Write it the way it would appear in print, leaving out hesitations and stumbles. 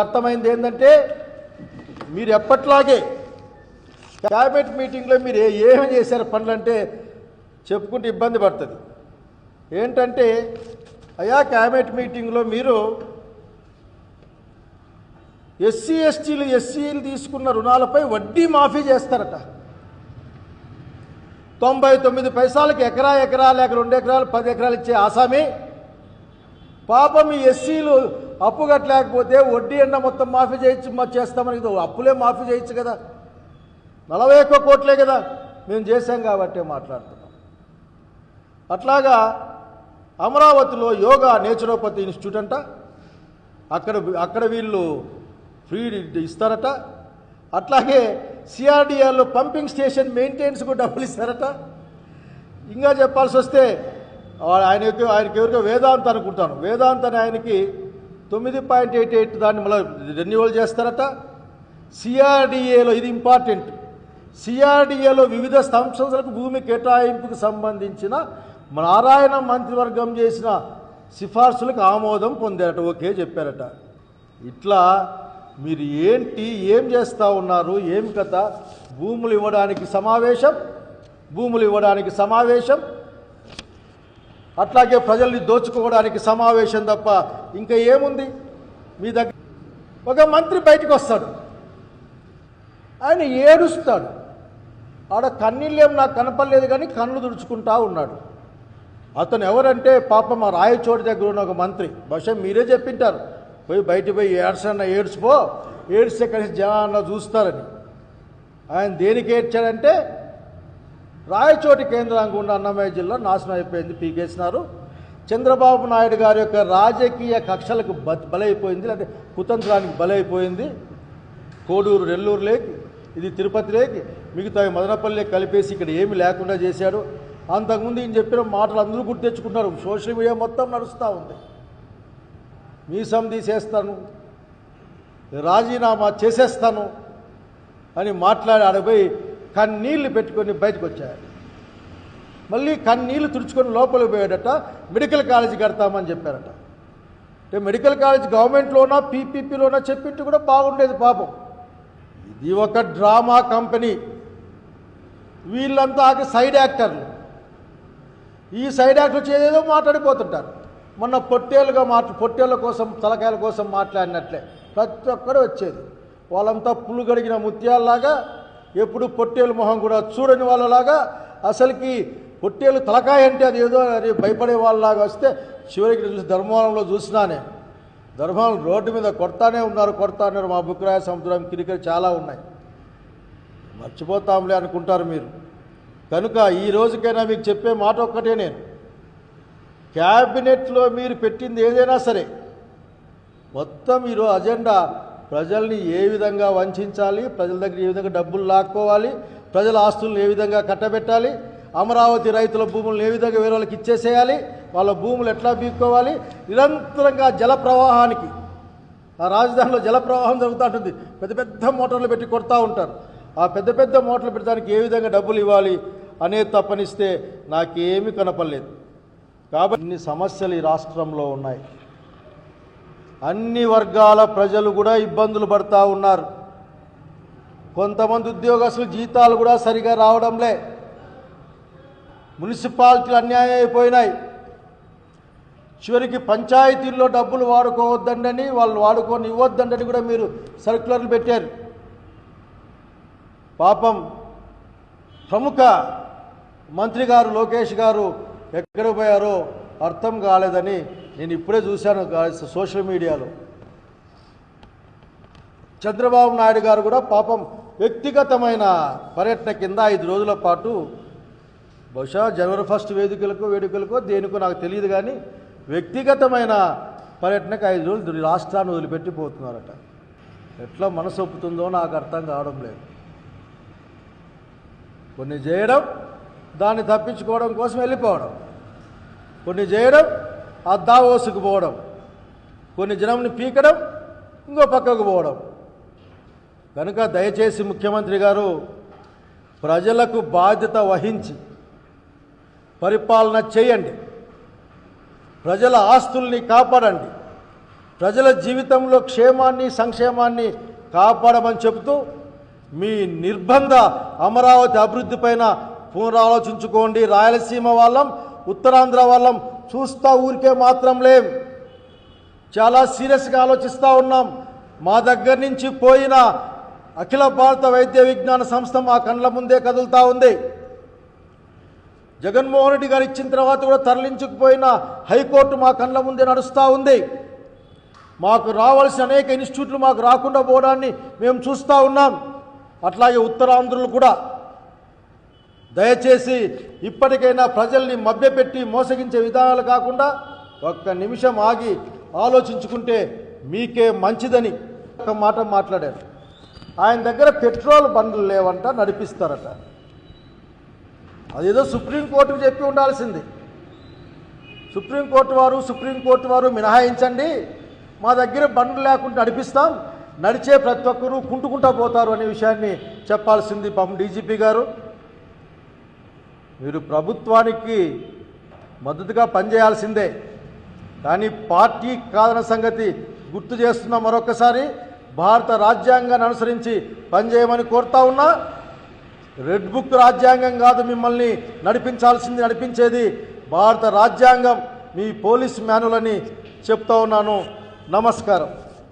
అర్థమైంది ఏంటంటే మీరు ఎప్పట్లాగే క్యాబినెట్ మీటింగ్లో మీరు ఏమి చేశారు పనులు అంటే చెప్పుకుంటే ఇబ్బంది పడుతుంది. ఏంటంటే అయ్యా క్యాబినెట్ మీటింగ్లో మీరు ఎస్సీలు తీసుకున్న రుణాలపై వడ్డీ మాఫీ చేస్తారట. 99 పైసలకి ఎకరా లేక 2 ఎకరాలు 10 ఎకరాలు ఇచ్చే ఆసామి పాపం ఈ ఎస్సీలు అప్పు కట్టలేకపోతే వడ్డీ అన్న మొత్తం మాఫీ చేస్తామని అప్పులే మాఫీ చేయొచ్చు కదా. 41 కోట్లే కదా మేము చేశాం కాబట్టి మాట్లాడుతున్నాం. అట్లాగా అమరావతిలో యోగా నేచురోపతి ఇన్స్టిట్యూట్ అంట, అక్కడ వీళ్ళు ఫ్రీ ఇస్తారట. అట్లాగే సిఆర్డిఏలో పంపింగ్ స్టేషన్ మెయింటెనెన్స్కు డబ్బులు ఇస్తారట. ఇంకా చెప్పాల్సి వస్తే ఆయనకి ఎవరికో వేదాంత అనుకుంటాను, వేదాంతని ఆయనకి 9.88 దాన్ని మళ్ళీ రెన్యువల్ చేస్తారట. సిఆర్డిఏలో ఇది ఇంపార్టెంట్, సిఆర్డిఏలో వివిధ సంస్థలకు భూమి కేటాయింపుకు సంబంధించిన నారాయణ మంత్రివర్గం చేసిన సిఫార్సులకు ఆమోదం పొందారట, ఓకే చెప్పారట. ఇట్లా మీరు ఏం చేస్తూ ఉన్నారు, ఏం కథ? భూములు ఇవ్వడానికి సమావేశం, అట్లాగే ప్రజల్ని దోచుకోవడానికి సమావేశం తప్ప ఇంకా ఏముంది మీ దగ్గర? ఒక మంత్రి బయటకు వస్తాడు, ఆయన ఏడుస్తాడు, ఆడ కన్నీళ్ళేం నాకు కనపడలేదు కానీ కళ్ళు తుడుచుకుంటా ఉన్నాడు. అతను ఎవరంటే పాపం మా రాయచోటి దగ్గర ఉన్న ఒక మంత్రి, బహుశా మీరే చెప్పింటారు, బయట పోయి ఏడ్స్తే కలిసి జనాన్న చూస్తారని. ఆయన దేనికి ఏడ్చాడంటే రాయచోటి కేంద్రంగా ఉన్న అన్నమయ్య జిల్లా నాశనం అయిపోయింది, పీకేసినారు. చంద్రబాబు నాయుడు గారి యొక్క రాజకీయ కక్షలకు బలైపోయింది, అంటే కుతంత్రానికి బలైపోయింది. కోడూరు నెల్లూరు లేకి, ఇది తిరుపతి లేకి, మిగతా మదనపల్లి కలిపేసి ఇక్కడ ఏమి లేకుండా చేశాడు. అంతకుముందు ఈయన చెప్పిన మాటలు అందరూ గుర్తు తెచ్చుకుంటున్నారు, సోషల్ మీడియా మొత్తం నడుస్తూ ఉంది. మీసం తీసేస్తాను, రాజీనామా చేసేస్తాను అని మాట్లాడి ఆడపోయి కన్నీళ్లు పెట్టుకొని బయటకు వచ్చాడు. మళ్ళీ కన్నీళ్లు తుడుచుకొని లోపలికి పోయాడట. మెడికల్ కాలేజీ కడతామని చెప్పారట. అంటే మెడికల్ కాలేజ్ గవర్నమెంట్లోనా పీపీపీలోనా చెప్పింటే కూడా బాగుండేది. పాపం ఇది ఒక డ్రామా కంపెనీ, వీళ్ళంతా సైడ్ యాక్టర్లు. ఈ సైడ్ యాక్టర్లు ఏదేదో మాట్లాడిపోతుంటారు. మొన్న పొట్టేళ్ళ కోసం తలకాయల కోసం మాట్లాడినట్లే ప్రతి ఒక్కరు వచ్చేది. వాళ్ళంతా పులు గడిగిన ముత్యాలలాగా, ఎప్పుడు పొట్టేలు మొహం కూడా చూడని వాళ్ళలాగా, అసలుకి పొట్టేలు తలకాయ అంటే అది ఏదో అది భయపడే వాళ్ళలాగా వస్తే చివరికి చూసి ధర్మవరంలో చూసినానే, ధర్మవరం రోడ్డు మీద కొడతానే ఉన్నారు. మా బుక్రాయ సముద్రం కిరికలు చాలా ఉన్నాయి, మర్చిపోతాంలే అనుకుంటారు మీరు. కనుక ఈ రోజుకైనా మీకు చెప్పే మాట ఒక్కటే, నేను క్యాబినెట్లో మీరు పెట్టింది ఏదైనా సరే మొత్తం ఈరోజు అజెండా ప్రజల్ని ఏ విధంగా వంచాలి, ప్రజల దగ్గర ఏ విధంగా డబ్బులు లాక్కోవాలి, ప్రజల ఆస్తులను ఏ విధంగా కట్టబెట్టాలి, అమరావతి రైతుల భూములను ఏ విధంగా వేరే వాళ్ళకి ఇచ్చేసేయాలి, వాళ్ళ భూములు ఎట్లా బీక్కోవాలి, నిరంతరంగా జల ప్రవాహానికి, ఆ రాజధానిలో జల ప్రవాహం జరుగుతూ ఉంటుంది. పెద్ద మోటార్లు పెట్టి కొడతా ఉంటారు. ఆ పెద్ద మోటార్లు పెట్టడానికి ఏ విధంగా డబ్బులు ఇవ్వాలి అనేది తప్పనిస్తే నాకేమీ కనపడలేదు. కాబట్టి ఇన్ని సమస్యలు ఈ రాష్ట్రంలో ఉన్నాయి. అన్ని వర్గాల ప్రజలు కూడా ఇబ్బందులు పడుతూ ఉన్నారు. కొంతమంది ఉద్యోగస్తులు జీతాలు కూడా సరిగా రావడంలే, మున్సిపాలిటీలు అన్యాయం అయిపోయినాయి. చివరికి పంచాయతీల్లో డబ్బులు వాడుకోవద్దండని, వాళ్ళు వాడుకొని ఇవ్వద్దండని కూడా మీరు సర్క్యులర్లు పెట్టారు. పాపం ప్రముఖ మంత్రి గారు లోకేష్ గారు ఎక్కడ పోయారో అర్థం కాలేదని నేను ఇప్పుడే చూశాను సోషల్ మీడియాలో. చంద్రబాబు నాయుడు గారు కూడా పాపం వ్యక్తిగతమైన పర్యటన కింద 5 రోజుల పాటు, బహుశా జనవరి 1 వేడుకలకో దేనికో నాకు తెలియదు కానీ వ్యక్తిగతమైన పర్యటనకు 5 రోజులు రాష్ట్రాన్ని వదిలిపెట్టిపోతున్నారట. ఎట్లా మనసు ఒప్పుతుందో నాకు అర్థం కావడం లేదు. కొన్ని చేయడం, దాన్ని తప్పించుకోవడం కోసం వెళ్ళిపోవడం, కొన్ని చేయడం ఆ దావోసుకు పోవడం, కొన్ని జనంని పీకడం, ఇంకో పక్కకు పోవడం. కనుక దయచేసి ముఖ్యమంత్రి గారు ప్రజలకు బాధ్యత వహించి పరిపాలన చేయండి, ప్రజల ఆస్తుల్ని కాపాడండి, ప్రజల జీవితంలో క్షేమాన్ని సంక్షేమాన్ని కాపాడమని చెబుతూ మీ నిర్బంధ అమరావతి అభివృద్ధి పైన పునరాలోచించుకోండి. రాయలసీమ వాళ్ళం, ఉత్తరాంధ్ర వాళ్ళం చూస్తా ఊరికే మాత్రం లేం, చాలా సీరియస్గా ఆలోచిస్తూ ఉన్నాం. మా దగ్గర నుంచి పోయిన అఖిల భారత వైద్య విజ్ఞాన సంస్థ మా కళ్ళ ముందే కదులుతూ ఉంది. జగన్మోహన్ రెడ్డి గారు ఇచ్చిన తర్వాత కూడా తరలించుకుపోయిన హైకోర్టు మా కళ్ళ ముందే నడుస్తూ ఉంది. మాకు రావాల్సిన అనేక ఇన్స్టిట్యూట్లు మాకు రాకుండా పోవడాన్ని మేము చూస్తూ ఉన్నాం. అట్లాగే ఉత్తరాంధ్రులు కూడా దయచేసి ఇప్పటికైనా ప్రజల్ని మభ్యపెట్టి మోసగించే విధానాలు కాకుండా ఒక్క నిమిషం ఆగి ఆలోచించుకుంటే మీకే మంచిదని ఒక మాట మాట్లాడారు. ఆయన దగ్గర పెట్రోల్ బండ్లు లేవంట, నడిపిస్తారట. అదేదో సుప్రీంకోర్టుకు చెప్పి ఉండాల్సింది. సుప్రీంకోర్టు వారు మినహాయించండి, మా దగ్గర బండ్లు లేకుండా నడిపిస్తాం, నడిచే ప్రతి ఒక్కరూ కుంటుకుంటా పోతారు అనే విషయాన్ని చెప్పాల్సింది. పాపం డీజీపీ గారు, మీరు ప్రభుత్వానికి మద్దతుగా పనిచేయాల్సిందే, కానీ పార్టీ కాదన్న సంగతి గుర్తు చేస్తున్నా. మరొకసారి భారత రాజ్యాంగాన్ని అనుసరించి పనిచేయమని కోరుతా ఉన్నా. రెడ్ బుక్ రాజ్యాంగం కాదు మిమ్మల్ని నడిపించేది భారత రాజ్యాంగం, మీ పోలీస్ మాన్యువల్ అని చెప్తా ఉన్నాను. నమస్కారం.